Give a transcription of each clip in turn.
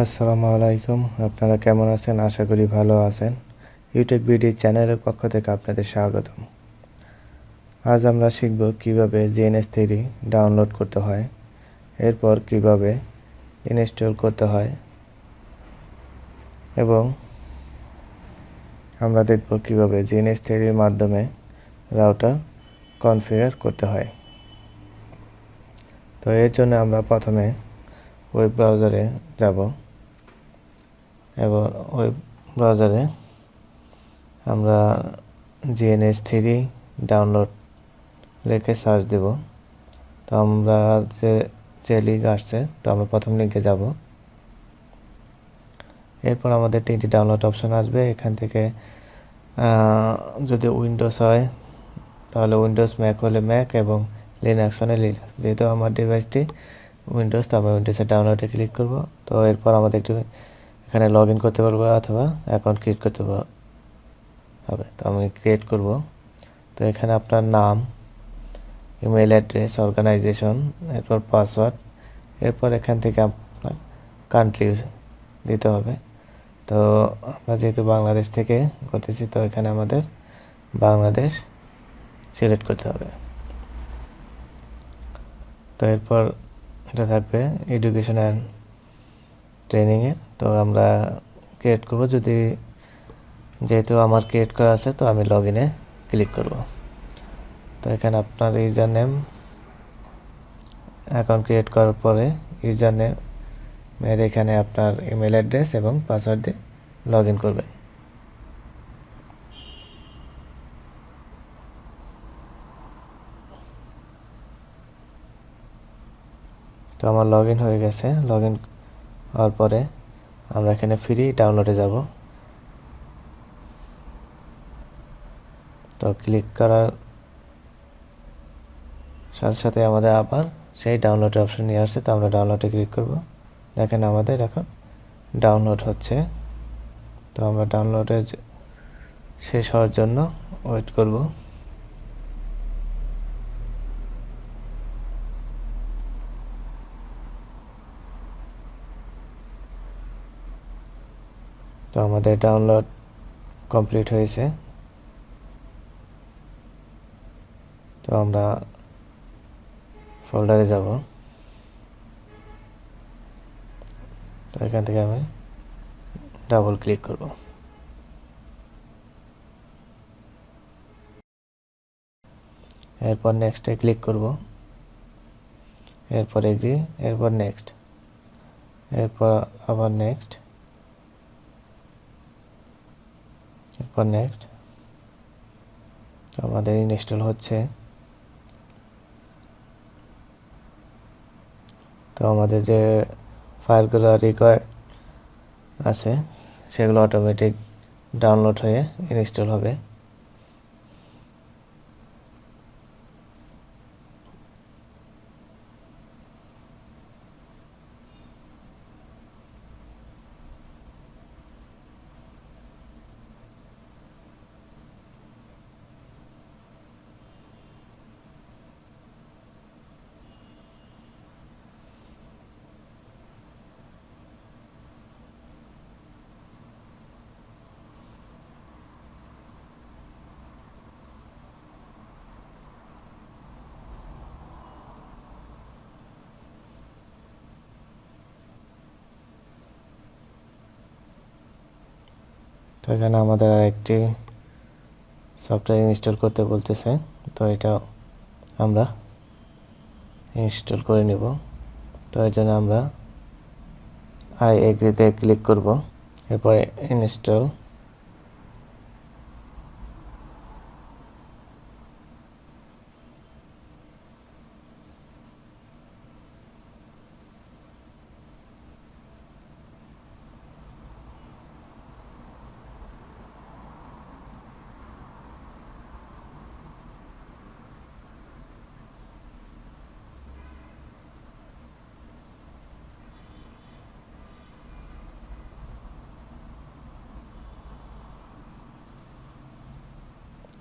আসসালামু আলাইকুম। আপনারা কেমন আছেন? আশা করি ভালো আছেন। ইউটিউব ভিডিও চ্যানেলের পক্ষ থেকে আপনাদের স্বাগতম। আজ আমরা শিখব কিভাবে GNS3 ডাউনলোড করতে হয়, এরপর কিভাবে ইনস্টল করতে হয় এবং আমরা দেখব কিভাবে GNS3 এর মাধ্যমে রাউটার কনফিগার করতে হয়। তো এর জন্য আমরা প্রথমে ওয়েব ব্রাউজারে যাব এবং ওয়েব ব্রাউজারে আমরা GNS3 ডাউনলোড লিখে সার্চ দেব। তো আমরা যে লিঙ্ক আসছে, তো আমরা প্রথম লিঙ্কে যাব। এরপর আমাদের 3টি ডাউনলোড অপশন আসবে। এখান থেকে যদি উইন্ডোজ হয় তাহলে উইন্ডোজ, ম্যাক হলে ম্যাক এবং লিনাক্স হলে লিনাক্স। যেহেতু আমার ডিভাইসটি উইন্ডোজ, তো আমি উইন্ডোজের ডাউনলোডে ক্লিক করব। তো এরপর আমাদের একটু এখানে লগ ইন করতে পারবো অথবা অ্যাকাউন্ট ক্রিয়েট করতে হবে। তো আমি ক্রিয়েট করব। তো এখানে আপনার নাম, ইমেল অ্যাড্রেস, অর্গানাইজেশন, এরপর পাসওয়ার্ড, এরপর এখান থেকে আপনার কান্ট্রি দিতে হবে। তো আমরা যেহেতু বাংলাদেশ থেকে করতেছি, তো এখানে আমাদের বাংলাদেশ সিলেক্ট করতে হবে। তো এরপর এটা থাকবে এডুকেশন অ্যান্ড ট্রেনিংয়ে। তো আমরা ক্রিয়েট করব। যেহেতু আমার ক্রিয়েট করা আছে, তো আমি লগ ইনে ক্লিক করব। তো এখানে আপনার ইউজার নেম, অ্যাকাউন্ট ক্রিয়েট করার পরে ইউজার নেম এর এখানে আপনার ইমেল অ্যাড্রেস এবং পাসওয়ার্ড দিয়ে লগ ইন করবেন। তো আমার লগ ইন হয়ে গেছে। লগ ইন হওয়ার পরে আমরা এখানে ফ্রি ডাউনলোডে যাব। তো ক্লিক করার সাথে সাথে আমাদের আবার সেই ডাউনলোডের অপশন নিয়ে আসছে। তো আমরা ডাউনলোডে ক্লিক করব। দেখেন আমাদের এখন ডাউনলোড হচ্ছে। তো আমরা ডাউনলোডে শেষ হওয়ার জন্য ওয়েট করব। তো আমাদের ডাউনলোড কমপ্লিট হয়েছে। তো আমরা ফোল্ডারে যাব। তো এখান থেকে আমি ডাবল ক্লিক করব। এরপর নেক্সটে ক্লিক করব। এরপর এগ্রি, এরপর নেক্সট, এরপর আবার নেক্সট, এরপর নেক্সট। আমাদের ইনস্টল হচ্ছে। তো আমাদের যে ফাইলগুলো রিকোয়ার্ড আছে সেগুলো অটোমেটিক ডাউনলোড হয়ে ইনস্টল হবে। তো এখানে আমাদের আরেকটি সফটওয়্যার ইনস্টল করতে বলতেছে। তো এটা আমরা ইনস্টল করে নেব। তো এর জন্য আমরা আই এগ্রিতে ক্লিক করব। এরপরে ইনস্টল।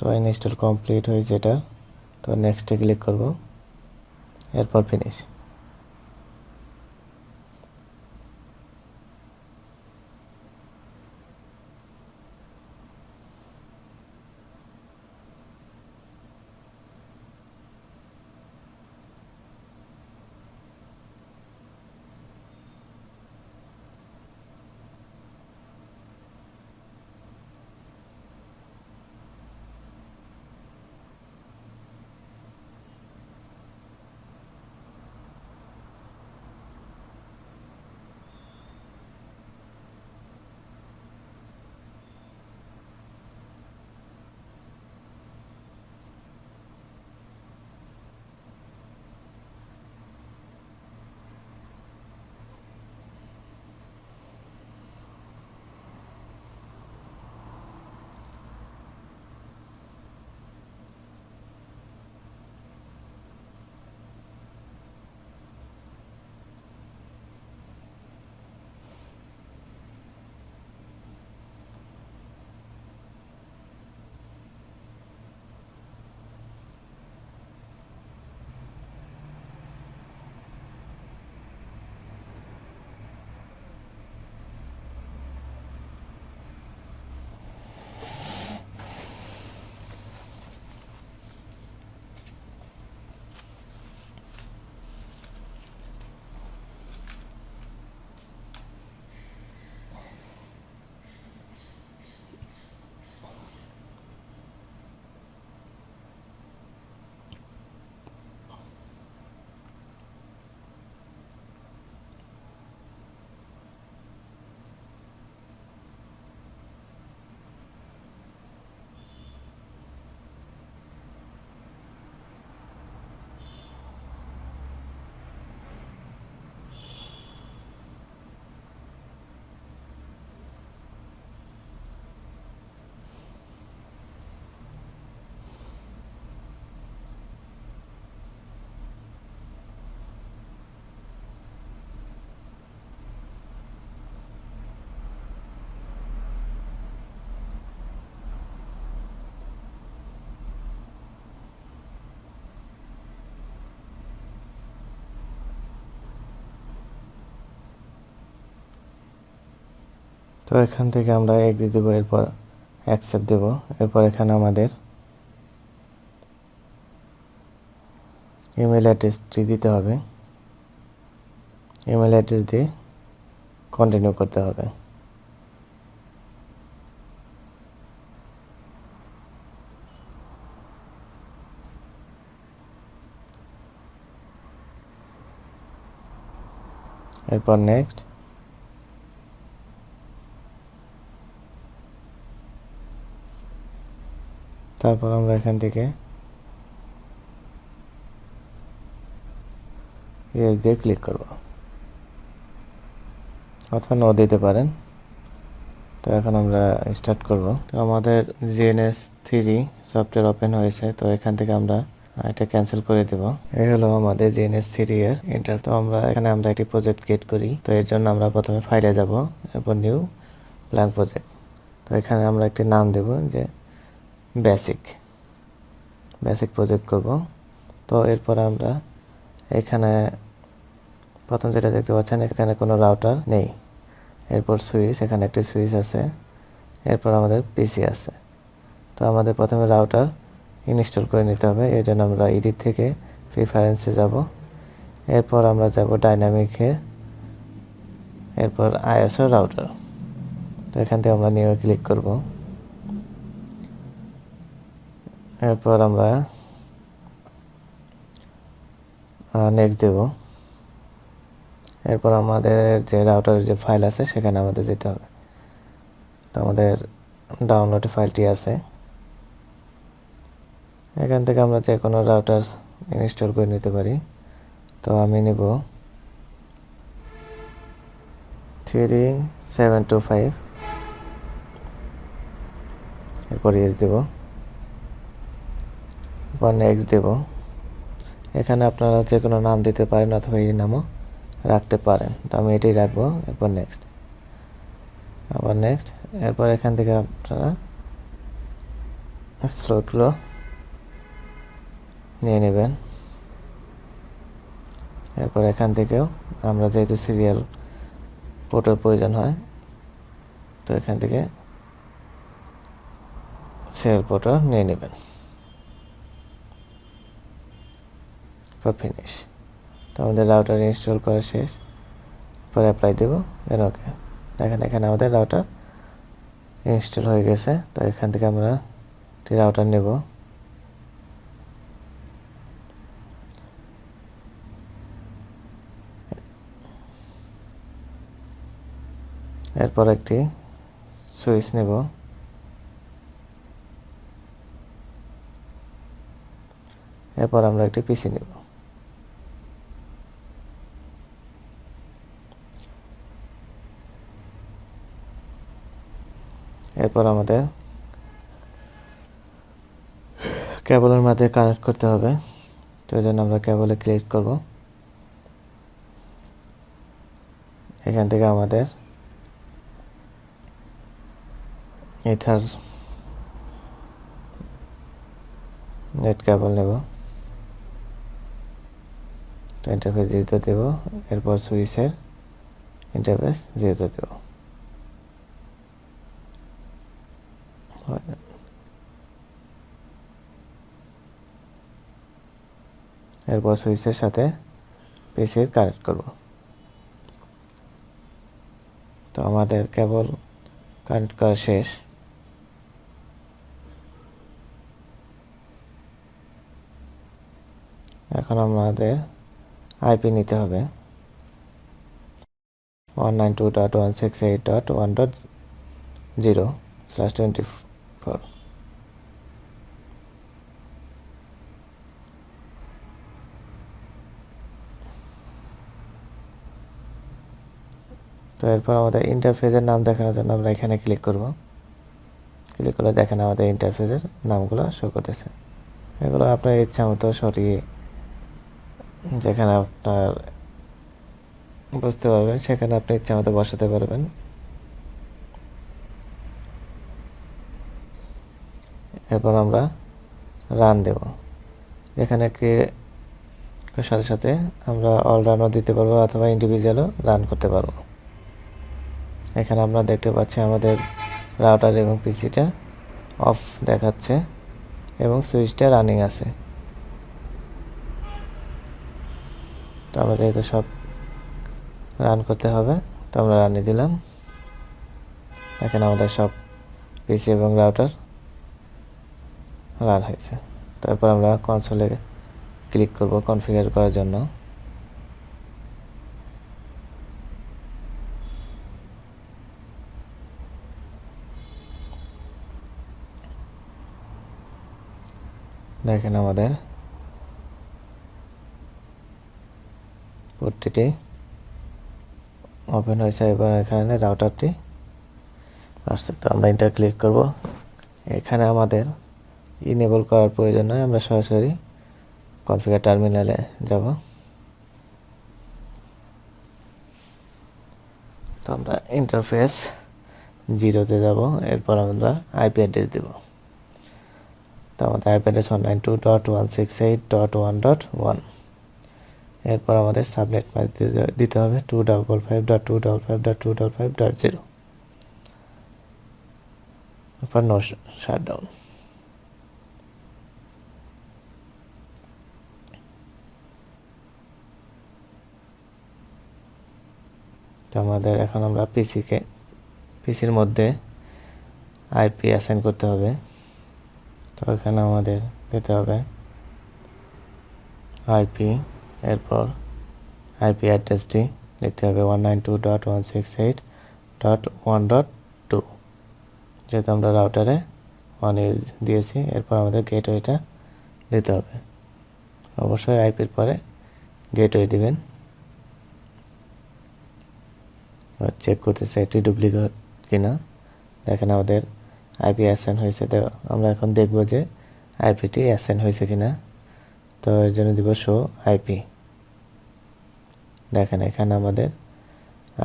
তো ইনস্টল কমপ্লিট হয়েছে এটা। তো নেক্সটে ক্লিক করব, এরপর ফিনিশ। তো এখান থেকে আমরা এগ্রি দেব, এরপর অ্যাকসেপ্ট দেব। এরপর এখানে আমাদের ইমেল অ্যাড্রেসটি দিতে হবে। ইমেল অ্যাড্রেস দিয়ে কন্টিনিউ করতে হবে। এরপর নেক্সট। তারপর আমরা এখান থেকে ইয়েস দিয়ে ক্লিক করব, অথবা নো দিতে পারেন। তো এখন আমরা স্টার্ট করব। তো আমাদের GNS3 সফটওয়্যার ওপেন হয়েছে। তো এখান থেকে আমরা এটা ক্যান্সেল করে দেব। এই হলো আমাদের GNS3 এর এন্টার। তো এখানে আমরা একটি প্রজেক্ট ক্রিয়েট করি। তো এর জন্য আমরা প্রথমে ফাইলে যাব, এরপর নিউ ব্ল্যাঙ্ক প্রজেক্ট। তো এখানে আমরা একটি নাম দেব যে বেসিক প্রজেক্ট করব। তো এরপর আমরা এখানে প্রথম যেটা দেখতে পাচ্ছেন, এখানে কোনো রাউটার নেই। এরপর সুইচ, এখানে একটি সুইচ আছে। এরপর আমাদের পিসি আছে। তো আমাদের প্রথমে রাউটার ইনস্টল করে নিতে হবে। এর জন্য আমরা এডিট থেকে প্রিফারেন্সে যাব। এরপর আমরা যাব ডাইনামিকে, এরপর আইএসও রাউটার। তো এখান থেকে আমরা নিউ ক্লিক করব। এরপর আমরা নেক্সট দেব। এরপর আমাদের যে রাউটারের যে ফাইল আছে সেখানে আমাদের যেতে হবে। তো আমাদের ডাউনলোড ফাইলটি আছে। এখান থেকে আমরা যে কোনো রাউটার ইনস্টল করে নিতে পারি। তো আমি নেব 3725। এরপর ইয়েস দেব, এরপর নেক্সট দেব। এখানে আপনারা যে কোনো নাম দিতে পারেন অথবা এই নামও রাখতে পারেন। তো আমি এটাই রাখবো। এরপর নেক্সট, আবার নেক্সট। এরপর এখান থেকে আপনারা স্লটগুলো নিয়ে নেবেন। এরপর এখান থেকেও আমরা যেহেতু সিরিয়াল পোর্টের প্রয়োজন হয়, তো এখান থেকে সিরিয়াল পোর্টও নিয়ে নেবেন। ফিনিশ। তো আমাদের রাউটার ইনস্টল করা শেষ। পরে অ্যাপ্লাই দেব, দেন ওকে। দেখেন এখানে আমাদের রাউটার ইনস্টল হয়ে গেছে। তো এখান থেকে আমরা একটি রাউটার নেব। এরপর একটি সুইচ নেব। এরপর আমরা একটি পিসি নেব। এরপর আমাদের কেবলের মাধ্যমে কানেক্ট করতে হবে। তো এই জন্য আমরা কেবলে ক্লিক করব। এখান থেকে আমাদের ইথার নেট কেবল নেব। তো ইন্টারফেস 0 দেব। এরপর সুইচের ইন্টারফেস 0 দেব। এরপর সুইচের সাথে পিসির কানেক্ট করব। তো আমাদের কেবল কানেক্ট করা শেষ। এখন আমাদের আইপি নিতে হবে 192.168.1.0/24। তো এরপর আমাদের ইন্টারফেসের নাম দেখানোর জন্য আমরা এখানে ক্লিক করব। ক্লিক করলে দেখেন আমাদের ইন্টারফেসের নামগুলো শো করতেছে। এগুলো আপনার ইচ্ছা মতো সরিয়ে যেখানে আপনার বুঝতে পারবেন সেখানে আপনি ইচ্ছা মতো বসাতে পারবেন। এরপর আমরা রান দেব। এখানে সাথে সাথে আমরা অল রানও দিতে পারবো অথবা ইন্ডিভিজুয়ালও রান করতে পারবো। এখানে আমরা দেখতে পাচ্ছি আমাদের রাউটার এবং পিসিটা অফ দেখাচ্ছে এবং সুইচটা রানিং আছে। তো আমরা যেহেতু সব রান করতে হবে, তো আমরা রানিয়ে দিলাম। এখানে আমাদের সব পিসি এবং রাউটার রান হয়েছে। তারপর আমরা কনসোলে ক্লিক করব কনফিগার করার জন্য। দেখেন আমাদের পোর্টটি ওপেন হয়েছে এবং এখানে রাউটারটি আসছে। তো আমরা এটা ক্লিক করব। এখানে আমাদের ইনেবল করার প্রয়োজন নয়, আমরা সরাসরি কনফিগার টার্মিনালে যাব। তো আমরা ইন্টারফেস 0-তে যাব, এরপর আমরা আইপি অ্যাড্রেস দেব। তো আমাদের আইপি অ্যাড্রেস 192.168.1.1। এরপর আমাদের সাবনেট ম্যাচ দিতে হবে 255.255.255.0। এরপর নো শাটডাউন। তো আমাদের এখন আমরা পিসির মধ্যে আইপি অ্যাসাইন করতে হবে। তো এখানে আমাদের দিতে হবে আইপি, এরপর আইপি অ্যাড্রেসটি লিখতে হবে 192.168.1.2, যেহেতু আমরা রাউটারে 1 দিয়েছি। এরপর আমাদের গেটওয়েটা দিতে হবে। অবশ্যই আইপির পরে গেটওয়ে দিবেন। চেক করতেছে এটি ডুপ্লিকেট কিনা। দেখেন আমাদের আইপি অ্যাসাইন হয়েছে। তো আমরা এখন দেখব যে আইপিটি অ্যাসাইন হয়েছে কিনা। তো এর জন্য দিব শো আইপি। দেখেন এখানে আমাদের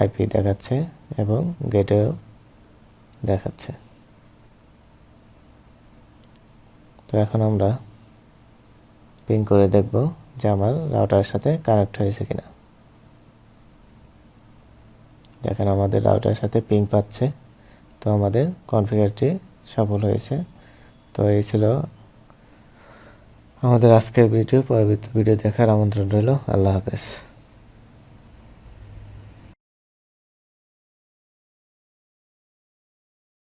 আইপি দেখাচ্ছে এবং গেটওয়েও দেখাচ্ছে। তো এখন আমরা পিং করে দেখব যে আমার রাউটারের সাথে কানেক্ট হয়েছে কিনা। দেখেন আমাদের রাউটারের সাথে পিং পাচ্ছে। তো আমাদের কনফিগারটি সফল হয়েছে। তো এই ছিল আমাদের আজকের ভিডিও। পরবর্তী ভিডিও দেখার আমন্ত্রণ রইল। আল্লাহ হাফেজ।